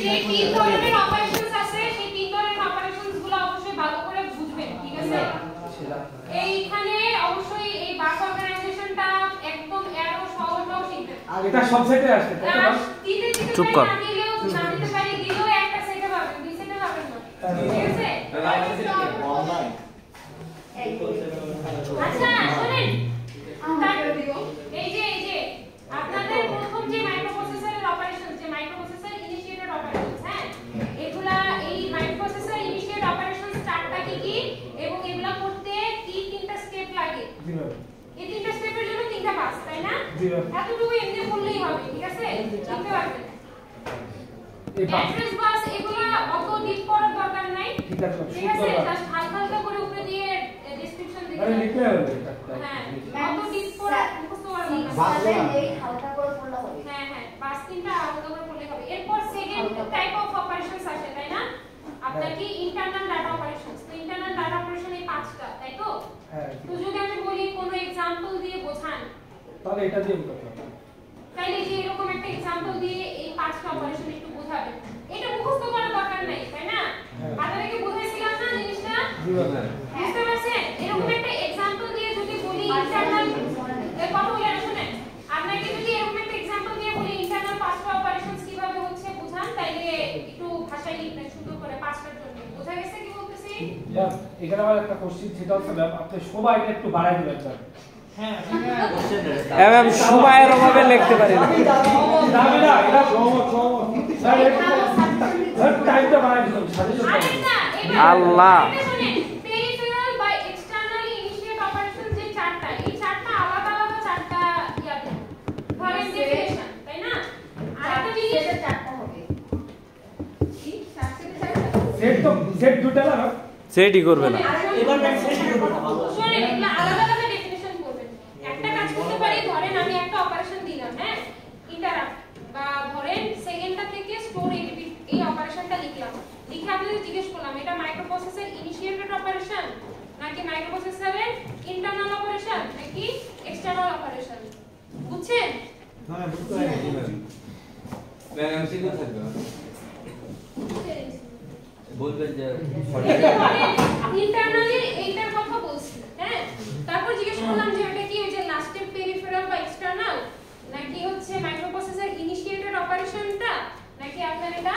যে তিন ধরনের অপারেশনস আছে সেই তিন ধরনের অপারেশনস গুলো অবশ্যই ভালো করে বুঝবেন ঠিক আছে এইখানে অবশ্যই এই বাস অর্গানাইজেশনটা একদম এরো সহজও শিখবেন এটা সব সেটে আসে চুপ কর দিলেও পারি দিলেও একটা সেটে পাবেন দুই সেটে পাবেন না ঠিক আছে অনলাইন আচ্ছা শুনেন এই যে আপনাদের প্রথম যে মাইক্রোপ্রসেসরের অপারেশন যে মাইক্রোপ্রসেসর ইনিশিয়েটেড অপারেশনস হ্যাঁ এগুলা এই মাইক্রোপ্রসেসর ইনিশিয়েট অপারেশন স্টার্টটা কি এবং এগুলা করতে কি তিনটা স্টেপ লাগে এই তিনটা স্টেপের জন্য তিনটা পাস তাই না এতটুকু এমনি বললেই হবে ঠিক আছে লিখতে পারবেন অ্যাড্রেস বাস এগুলা অত ডিপ করার দরকার নাই ঠিক আছে জাস্ট হালকা হালকা করে উপরে দিয়ে ডেসক্রিপশন দিতে আরে লিখতে হবে হ্যাঁ অত ডিপ করে মুখস্থ করার দরকার নেই হালকা করে পড়লে হবে হ্যাঁ বাস তিনটা হালকা করে পড়লে হবে এরপর সেকেন্ড টাইপ অফ অপারেশনস আসে তাই না আপনার কি ইন্টারনাল ডাটা অপারেশনস তো ইন্টারনাল ডাটা অপারেশন এই পাঁচটা তাই তো হ্যাঁ তো যদি আমি বলি কোন एग्जांपल দিয়ে বোঝান তাহলে এটা দিয়ে বোঝাতে হবে তাইলে যে এরকম একটা एग्जांपल দিয়ে এই পাঁচটা অপারেশন একটু বোঝাবেন এটা মুখস্থ করার দরকার নাই তাই না আপনাদেরকে বোঝাইছিলাম না জিনিসটা বুঝতে পারছেন এরকম একটা एग्जांपल দিয়ে যদি বলি ইন্টারনাল এই কথাগুলো শুনেন আপনাকে যদি এরকম একটা एग्जांपल দিয়ে বলি ইন্টারনাল পাঁচটা অপারেশনস কিভাবে হচ্ছে বোঝান তাইলে একটু ভাষায় লিখবেন সুন্দর করে পাঁচটার জন্য বোঝা গেছে কি বলতেছি এখানে আমার একটা কোশ্চেন সেটা হচ্ছে ম্যাম আপনি সময়টা একটু বাড়াই দিবেন স্যার হ্যাঁ ম্যাম সময়ের অভাবে লিখতে পারি না যাবে না এটা স্যার টাইমটা বাড়াই দিবেন আল্লাহ পেরিফেরাল বা এক্সটারনালি ইনিশিয়েট অপারেশন যে চারটা এই চারটা আলাদা আলাদা চারটা ইয়াতে ধরেন ডেফিনিশন তাই না আর একটা জিনিস চারটা হবে কি চারটা সেট দুটো না সেটই করবে না এবার ম্যাম সেট করবে না ভালো শুনেন এগুলা আলাদা আলাদা ডেফিনিশন করবেন একটা কাজ করতে পারি ধরেন আমি একটা অপারেশন দিলাম হ্যাঁ ইন্টারাপ্ট বা ধরেন সেকেন্ডটা থেকে স্টোর এই অপারেশনটা লিখলাম লিখে আপনাদের জিজ্ঞেস করলাম এটা মাইক্রোপ্রসেসর ইনিশিয়েটেড অপারেশন নাকি মাইক্রোপ্রসেসরের ইন্টারনাল অপারেশন নাকি এক্সটারনাল অপারেশন বুঝছেন না বুঝতে পারিনি ম্যাম এমসিকিউ থাকবে বলবেন যে ইন্টারনালি এইটার কথা বলছি হ্যাঁ তারপর জিজ্ঞেস করলাম যে এটা কি ওই যে লাস্টে পেরিফেরাল বা এক্সটারনাল নাকি হচ্ছে মাইক্রোপ্রসেসর ইনিশিয়েটেড অপারেশনটা নাকি আপনার এটা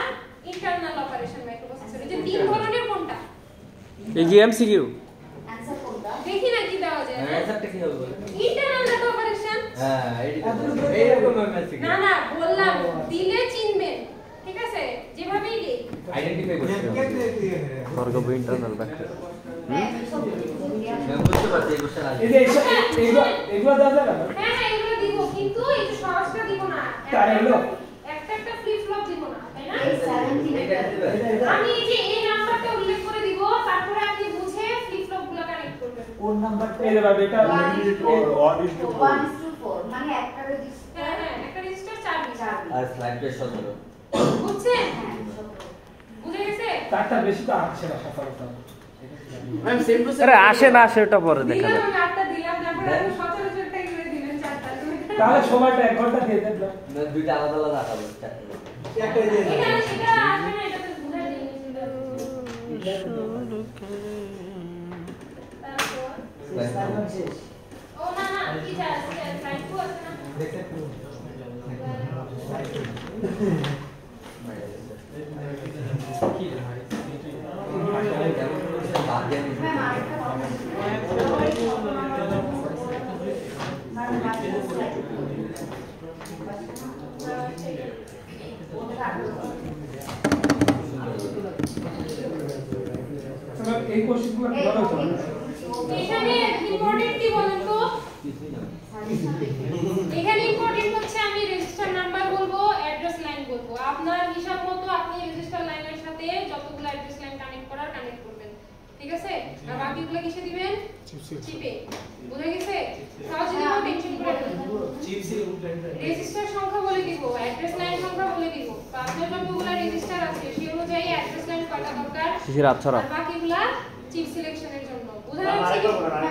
ইন্টারনাল অপারেশন মাইক্রোপ্রসেসর এই যে তিন ধরনের কোনটা এই যে এমসিকিউ आंसर কোনটা দেখি না কি দেওয়া যায় অ্যানসারটা কি হবে ইন্টারনাল ডাটা অপারেশন হ্যাঁ এইরকম এমসিকিউ না বললাম দিলে চিনবেন ঠিক আছে যেভাবেই দিই আইডেন্টিফাই করতে হবে বর্গ ইন্টারনাল ব্যাখ্যা ম্যাম বুঝতে পারছি এই কোশ্চেন আসবে এগুলো দাও না হ্যাঁ এগুলো দিব কিন্তু এই যে সহজটা দিব না তাই হলো একটা ফ্লিপ ফ্লপ দিব না তাই না এই 17 আমি এই যে এই নাম্বারটা উল্লেখ করে দিব তারপরে আপনি বুঝে ফ্লিপ ফ্লপ গুলো কানেক্ট করবেন কোন নাম্বারটা এই ভাবে এটা 1:4 মানে একটা রেজিস্টার হ্যাঁ একটা রেজিস্টার 4 বিট আর স্লাইডে 17 বুঝছেন বুঝে গেছে তারটা বেশি তো আসে না সচরাচর ম্যাম সেম প্রসেস আরে আসে না আসে ওটা পরে দেখা যাবে দিলাম আটটা দিলাম তারপরে আমি সচরাচরটা করে দিলেন চারটা তাহলে সময়টা 1 ঘন্টা দিয়ে দেন না দুইটা আলাদা আলাদা রাখাবো চারটে একটা দিয়ে দেন এটা সেটা আসে না এটা তো বুঝা দিই ও না কি যা আছে স্লাইড তো আছে না দেখতে এই কোশ্চেনগুলো ভালো চলে এখানে ইম্পর্টেন্ট কি বলেন তো এখানে ইম্পর্টেন্ট হচ্ছে আমি রেজিস্টার নাম্বার বলবো অ্যাড্রেস লাইন বলবো আপনার হিসাব মতো আপনি রেজিস্টার লাইনের সাথে যতগুলো অ্যাড্রেস লাইন কানেক্ট করার কানেক্ট করবেন ঠিক আছে আর বাকিগুলো কিসে দিবেন চিপে বুঝা গেছে সহজে দিব টেনশন করে চিপসে রেজিস্টার সংখ্যা বলে দিব অ্যাড্রেস লাইন সংখ্যা বলে দিব তো আপনার যতগুলো রেজিস্টার আছে সেই অনুযায়ী অ্যাড্রেস লাইন কয়টা দরকার শিশির আচ্ছা আর বাকিগুলা চিপ সিলেকশনের জন্য বুঝা যাচ্ছে কি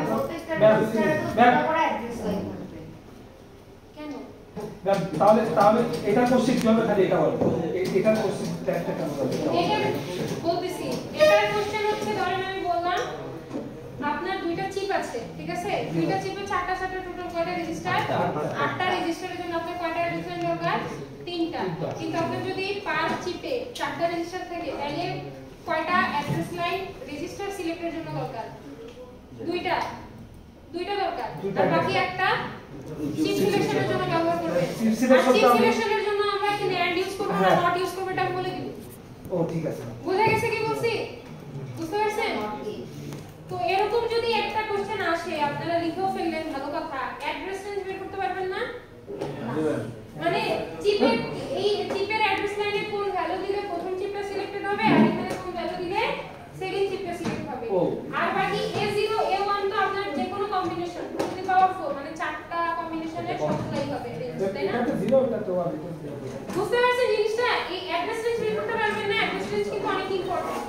প্রত্যেকটা রেজিস্টারে দুটো করে অ্যাড্রেস লাইন থাকবে কেন তাহলে এটা কোশ্চেন কিভাবে খালি এটা বলবো এটা কোশ্চেন এটা একটা কাজ করতে এটা বলতেছি এটার কোশ্চেন হচ্ছে ধরেন আমি বললাম আপনার দুইটা চিপ আছে ঠিক আছে দুইটা চিপে চারটা টোটাল কয়টা রেজিস্টার 8টা রেজিস্টারের জন্য আপনার কয়টা রেজিস্টার দরকার 3টা কিন্তু আপনার যদি পার চিপে 4টা রেজিস্টার থাকে তাহলে কয়টা অ্যাড্রেস লাইন রেজিস্টার সিলেক্টের জন্য দরকার দুইটা দরকার আর বাকি একটা চিপ সিলেকশনের জন্য ব্যবহার করবে চিপ সিলেকশনের জন্য আমরা এখানে এন্ড ইউজ করব না নট ইউজ করব এটা বলে দিব ও ঠিক আছে বুঝা গেছে কি বলছি বুঝতে পারছেন তো এরকম যদি একটা কোশ্চেন আসে আপনারা লিখেও ফেললেন ভালো কথা অ্যাড্রেস রেঞ্জ বের করতে পারবেন না মানে চিপের অ্যাড্রেস লাইনে কোন ভ্যালু দিলে প্রথম চিপটা সিলেক্টেড হবে আর এখানে কোন ভ্যালু দিলে সেকেন্ড চিপটা সিলেক্ট হবে আর বাকি A0 A1 তো আপনার যে কোনো কম্বিনেশন টু দি পাওয়ার 4 মানে চারটা কম্বিনেশনের সবগুলাই হবে তাই না এটা তো 0 এটা তো আর বুঝতে পারছেন জিনিসটা এই অ্যাড্রেস রেঞ্জ বের করতে পারবেন না অ্যাড্রেস রেঞ্জ কিন্তু অনেক ইম্পর্টেন্ট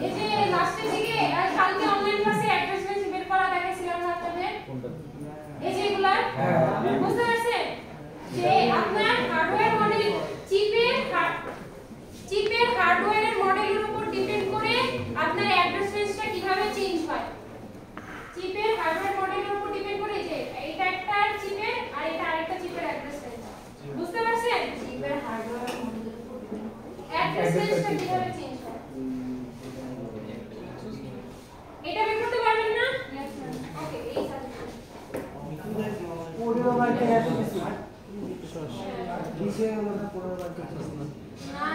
এই যে লাস্টের দিকে আর কালকে অনলাইন ক্লাসে অ্যাড্রেস রেঞ্জ বের করা দেখাইছিলাম না আপনাদের এই যে এগুলা বুঝতে পারছেন যে আপনার হার্ডওয়্যার মডেল চিপের হার্ডওয়্যারের মডেলের উপর ডিপেন্ড করে আপনার অ্যাড্রেস রেঞ্জটা কিভাবে চেঞ্জ হয় চিপের হার্ডওয়্যার মডেলের উপর ডিপেন্ড করে যে এটা একটা চিপের আর এটা আরেকটা চিপের অ্যাড্রেস রেঞ্জ বুঝতে পারছেন চিপের হার্ডওয়্যার মডেলের উপর অ্যাড্রেস রেঞ্জটা কিভাবে চেঞ্জ হয় এটা বের করতে পারবেন না ওকে এই সাবজেক্ট ওডিও মার্কে আছে বিষয় হলো 15 বার না